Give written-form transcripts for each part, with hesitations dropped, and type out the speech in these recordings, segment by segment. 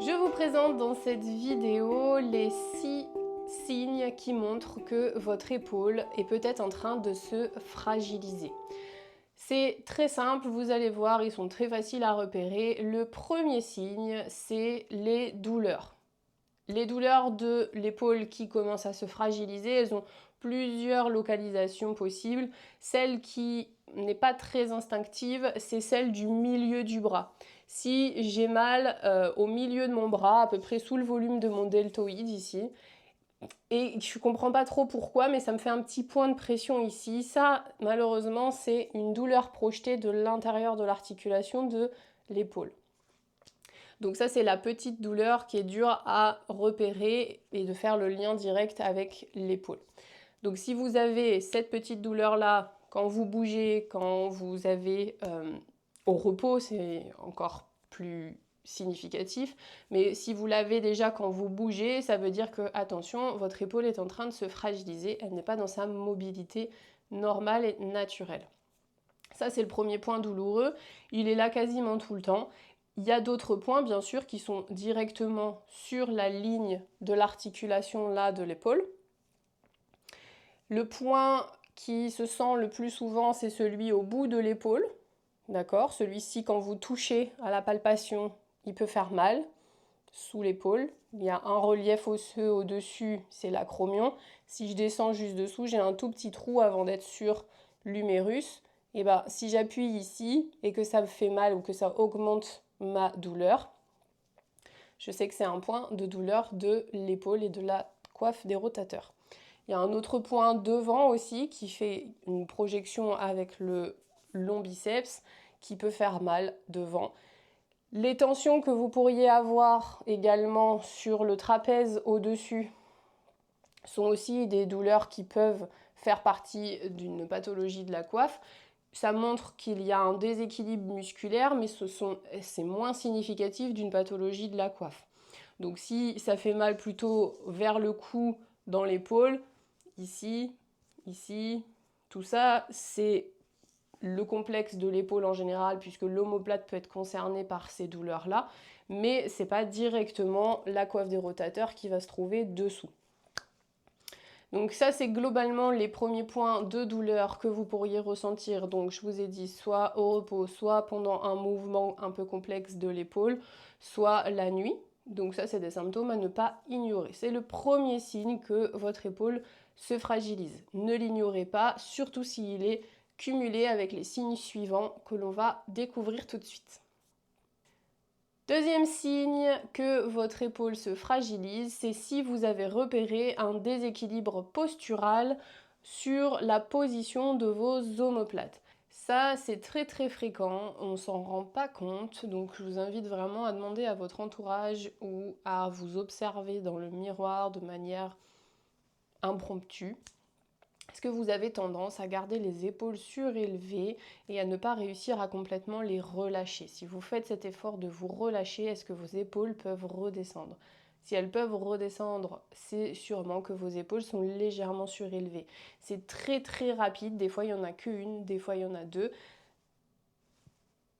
Je vous présente dans cette vidéo les 6 signes qui montrent que votre épaule est peut-être en train de se fragiliser. C'est très simple, vous allez voir, ils sont très faciles à repérer. Le premier signe, c'est les douleurs. Les douleurs de l'épaule qui commencent à se fragiliser, elles ont plusieurs localisations possibles. Celle qui n'est pas très instinctive, c'est celle du milieu du bras. Si j'ai mal au milieu de mon bras, à peu près sous le volume de mon deltoïde ici, et je comprends pas trop pourquoi, mais ça me fait un petit point de pression ici, ça malheureusement c'est une douleur projetée de l'intérieur de l'articulation de l'épaule. Donc ça, c'est la petite douleur qui est dure à repérer et de faire le lien direct avec l'épaule. Donc si vous avez cette petite douleur-là, quand vous bougez, quand vous avez au repos, c'est encore plus significatif. Mais si vous l'avez déjà quand vous bougez, ça veut dire que, attention, votre épaule est en train de se fragiliser, elle n'est pas dans sa mobilité normale et naturelle. Ça, c'est le premier point douloureux. Il est là quasiment tout le temps. Il y a d'autres points, bien sûr, qui sont directement sur la ligne de l'articulation là de l'épaule. Le point qui se sent le plus souvent, c'est celui au bout de l'épaule. D'accord ? Celui-ci, quand vous touchez à la palpation, il peut faire mal sous l'épaule. Il y a un relief osseux au-dessus, c'est l'acromion. Si je descends juste dessous, j'ai un tout petit trou avant d'être sur l'humérus. Et ben, si j'appuie ici et que ça me fait mal ou que ça augmente ma douleur, je sais que c'est un point de douleur de l'épaule et de la coiffe des rotateurs. Il y a un autre point devant aussi qui fait une projection avec le long biceps qui peut faire mal devant. Les tensions que vous pourriez avoir également sur le trapèze au-dessus sont aussi des douleurs qui peuvent faire partie d'une pathologie de la coiffe. Ça montre qu'il y a un déséquilibre musculaire, mais c'est moins significatif d'une pathologie de la coiffe. Donc si ça fait mal plutôt vers le cou, dans l'épaule, ici, ici, tout ça, c'est le complexe de l'épaule en général, puisque l'omoplate peut être concernée par ces douleurs-là, mais c'est pas directement la coiffe des rotateurs qui va se trouver dessous. Donc ça, c'est globalement les premiers points de douleur que vous pourriez ressentir. Donc je vous ai dit soit au repos, soit pendant un mouvement un peu complexe de l'épaule, soit la nuit. Donc ça, c'est des symptômes à ne pas ignorer. C'est le premier signe que votre épaule se fragilise. Ne l'ignorez pas, surtout s'il est cumulé avec les signes suivants que l'on va découvrir tout de suite. Deuxième signe que votre épaule se fragilise, c'est si vous avez repéré un déséquilibre postural sur la position de vos omoplates. Ça, c'est très très fréquent, on s'en rend pas compte, donc je vous invite vraiment à demander à votre entourage ou à vous observer dans le miroir de manière impromptue. Est-ce que vous avez tendance à garder les épaules surélevées et à ne pas réussir à complètement les relâcher? Si vous faites cet effort de vous relâcher, est-ce que vos épaules peuvent redescendre? Si elles peuvent redescendre, c'est sûrement que vos épaules sont légèrement surélevées. C'est très très rapide, des fois il n'y en a qu'une, des fois il y en a deux.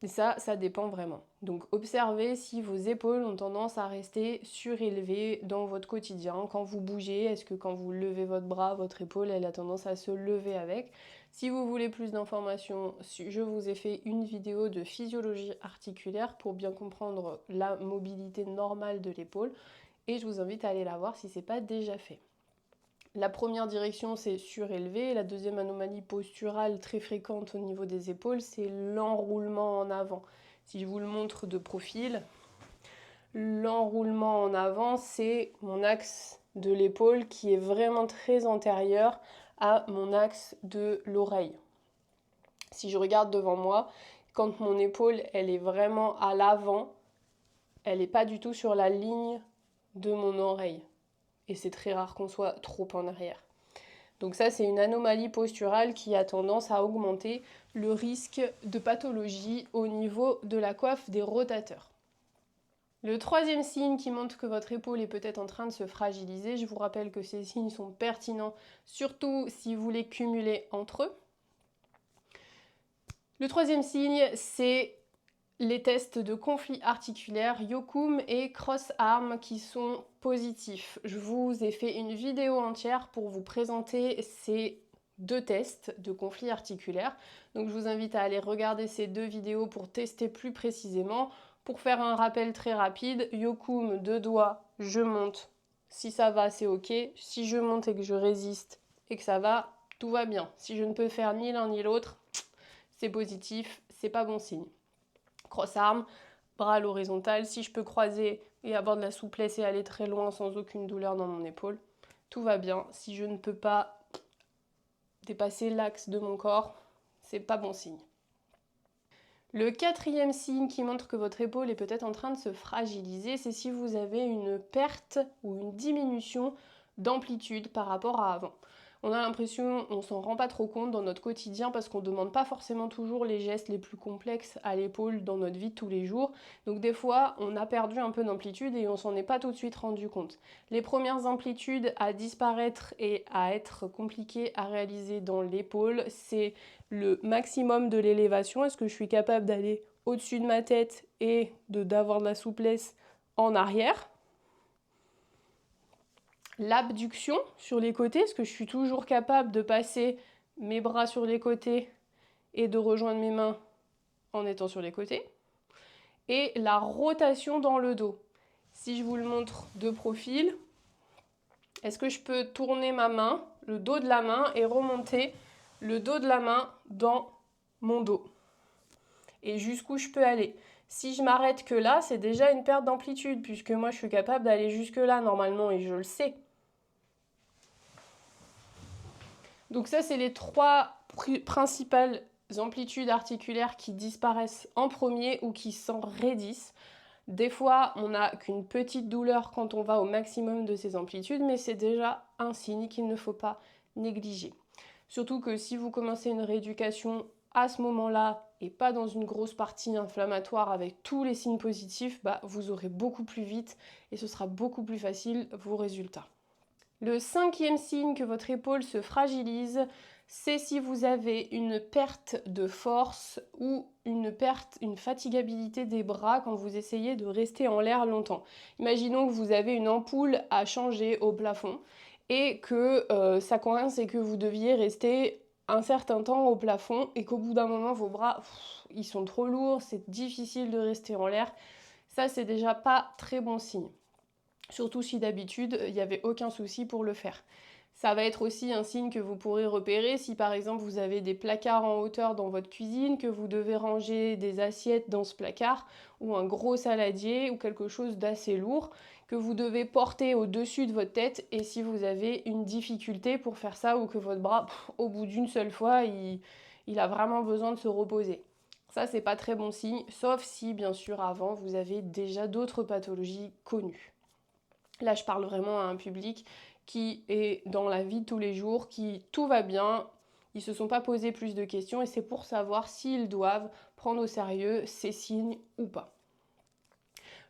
Et ça dépend vraiment. Donc observez si vos épaules ont tendance à rester surélevées dans votre quotidien. Quand vous bougez, est-ce que quand vous levez votre bras, votre épaule, elle a tendance à se lever avec? Si vous voulez plus d'informations, je vous ai fait une vidéo de physiologie articulaire pour bien comprendre la mobilité normale de l'épaule. Et je vous invite à aller la voir si ce n'est pas déjà fait. La première direction, c'est surélevé. La deuxième anomalie posturale très fréquente au niveau des épaules, c'est l'enroulement en avant. Si je vous le montre de profil, l'enroulement en avant, c'est mon axe de l'épaule qui est vraiment très antérieur à mon axe de l'oreille. Si je regarde devant moi, quand mon épaule, elle est vraiment à l'avant, elle n'est pas du tout sur la ligne de mon oreille. Et c'est très rare qu'on soit trop en arrière. Donc ça, c'est une anomalie posturale qui a tendance à augmenter le risque de pathologie au niveau de la coiffe des rotateurs. Le troisième signe qui montre que votre épaule est peut-être en train de se fragiliser, je vous rappelle que ces signes sont pertinents, surtout si vous les cumulez entre eux. Le troisième signe, c'est les tests de conflit articulaire Yokum et Cross-Arm qui sont positifs. Je vous ai fait une vidéo entière pour vous présenter ces deux tests de conflit articulaire. Donc je vous invite à aller regarder ces deux vidéos pour tester plus précisément. Pour faire un rappel très rapide, Yokum, 2 doigts, je monte. Si ça va, c'est ok. Si je monte et que je résiste et que ça va, tout va bien. Si je ne peux faire ni l'un ni l'autre, c'est positif, c'est pas bon signe. Cross-arm, bras à l'horizontale. Si je peux croiser et avoir de la souplesse et aller très loin sans aucune douleur dans mon épaule, tout va bien. Si je ne peux pas dépasser l'axe de mon corps, c'est pas bon signe. Le quatrième signe qui montre que votre épaule est peut-être en train de se fragiliser, c'est si vous avez une perte ou une diminution d'amplitude par rapport à avant. On a l'impression, on s'en rend pas trop compte dans notre quotidien parce qu'on ne demande pas forcément toujours les gestes les plus complexes à l'épaule dans notre vie de tous les jours. Donc des fois, on a perdu un peu d'amplitude et on s'en est pas tout de suite rendu compte. Les premières amplitudes à disparaître et à être compliquées à réaliser dans l'épaule, c'est le maximum de l'élévation. Est-ce que je suis capable d'aller au-dessus de ma tête et d'avoir de la souplesse en arrière? L'abduction sur les côtés, est-ce que je suis toujours capable de passer mes bras sur les côtés et de rejoindre mes mains en étant sur les côtés? Et la rotation dans le dos. Si je vous le montre de profil, est-ce que je peux tourner ma main, le dos de la main, et remonter le dos de la main dans mon dos? Et jusqu'où je peux aller? Si je m'arrête que là, c'est déjà une perte d'amplitude, puisque moi je suis capable d'aller jusque là normalement, et je le sais. Donc ça, c'est les 3 principales amplitudes articulaires qui disparaissent en premier ou qui s'enraidissent. Des fois, on n'a qu'une petite douleur quand on va au maximum de ces amplitudes, mais c'est déjà un signe qu'il ne faut pas négliger. Surtout que si vous commencez une rééducation à ce moment-là et pas dans une grosse partie inflammatoire avec tous les signes positifs, vous aurez beaucoup plus vite et ce sera beaucoup plus facile vos résultats. Le 5e signe que votre épaule se fragilise, c'est si vous avez une perte de force ou une fatigabilité des bras quand vous essayez de rester en l'air longtemps. Imaginons que vous avez une ampoule à changer au plafond et que ça coince et que vous deviez rester un certain temps au plafond et qu'au bout d'un moment vos bras ils sont trop lourds, c'est difficile de rester en l'air. Ça, c'est déjà pas très bon signe. Surtout si d'habitude, il n'y avait aucun souci pour le faire. Ça va être aussi un signe que vous pourrez repérer si par exemple vous avez des placards en hauteur dans votre cuisine, que vous devez ranger des assiettes dans ce placard, ou un gros saladier, ou quelque chose d'assez lourd, que vous devez porter au-dessus de votre tête, et si vous avez une difficulté pour faire ça, ou que votre bras, au bout d'une seule fois, il a vraiment besoin de se reposer. Ça, c'est pas très bon signe, sauf si, bien sûr, avant, vous avez déjà d'autres pathologies connues. Là, je parle vraiment à un public qui est dans la vie de tous les jours, qui tout va bien, ils ne se sont pas posé plus de questions et c'est pour savoir s'ils doivent prendre au sérieux ces signes ou pas.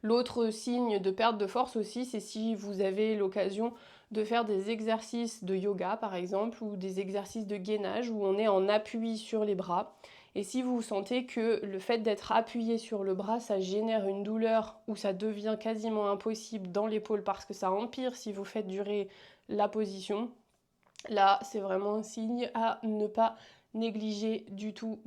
L'autre signe de perte de force aussi, c'est si vous avez l'occasion de faire des exercices de yoga par exemple ou des exercices de gainage où on est en appui sur les bras. Et si vous sentez que le fait d'être appuyé sur le bras, ça génère une douleur ou ça devient quasiment impossible dans l'épaule parce que ça empire si vous faites durer la position, là c'est vraiment un signe à ne pas négliger du tout.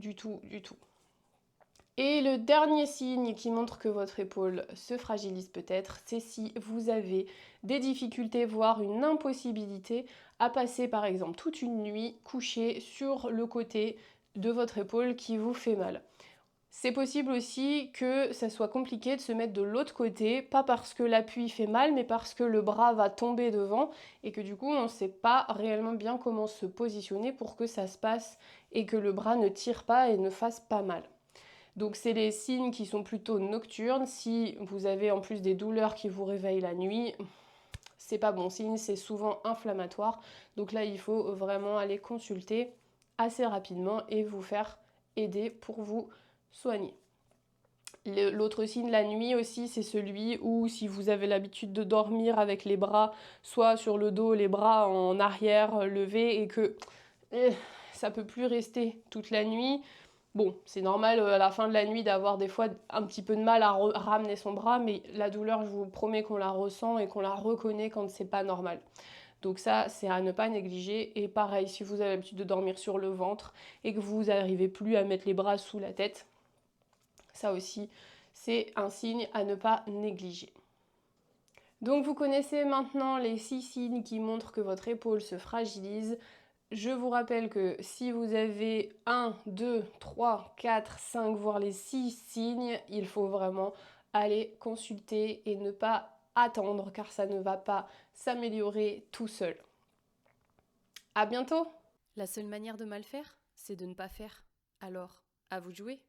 Et le dernier signe qui montre que votre épaule se fragilise peut-être, c'est si vous avez des difficultés, voire une impossibilité à passer par exemple toute une nuit couché sur le côté de votre épaule qui vous fait mal. C'est possible aussi que ça soit compliqué de se mettre de l'autre côté, pas parce que l'appui fait mal, mais parce que le bras va tomber devant et que du coup on ne sait pas réellement bien comment se positionner pour que ça se passe et que le bras ne tire pas et ne fasse pas mal. Donc c'est les signes qui sont plutôt nocturnes. Si vous avez en plus des douleurs qui vous réveillent la nuit, c'est pas bon signe, c'est souvent inflammatoire. Donc là il faut vraiment aller consulter assez rapidement et vous faire aider pour vous soigner. L'autre signe la nuit aussi, c'est celui où si vous avez l'habitude de dormir avec les bras soit sur le dos, les bras en arrière levés et que ça peut plus rester toute la nuit, Bon, c'est normal à la fin de la nuit d'avoir des fois un petit peu de mal à ramener son bras, mais la douleur, je vous promets qu'on la ressent et qu'on la reconnaît quand c'est pas normal. Donc ça, c'est à ne pas négliger. Et pareil, si vous avez l'habitude de dormir sur le ventre et que vous n'arrivez plus à mettre les bras sous la tête, ça aussi, c'est un signe à ne pas négliger. Donc vous connaissez maintenant les 6 signes qui montrent que votre épaule se fragilise. Je vous rappelle que si vous avez 1, 2, 3, 4, 5, voire les 6 signes, il faut vraiment aller consulter et ne pas attendre car ça ne va pas s'améliorer tout seul. À bientôt! La seule manière de mal faire, c'est de ne pas faire. Alors, à vous de jouer.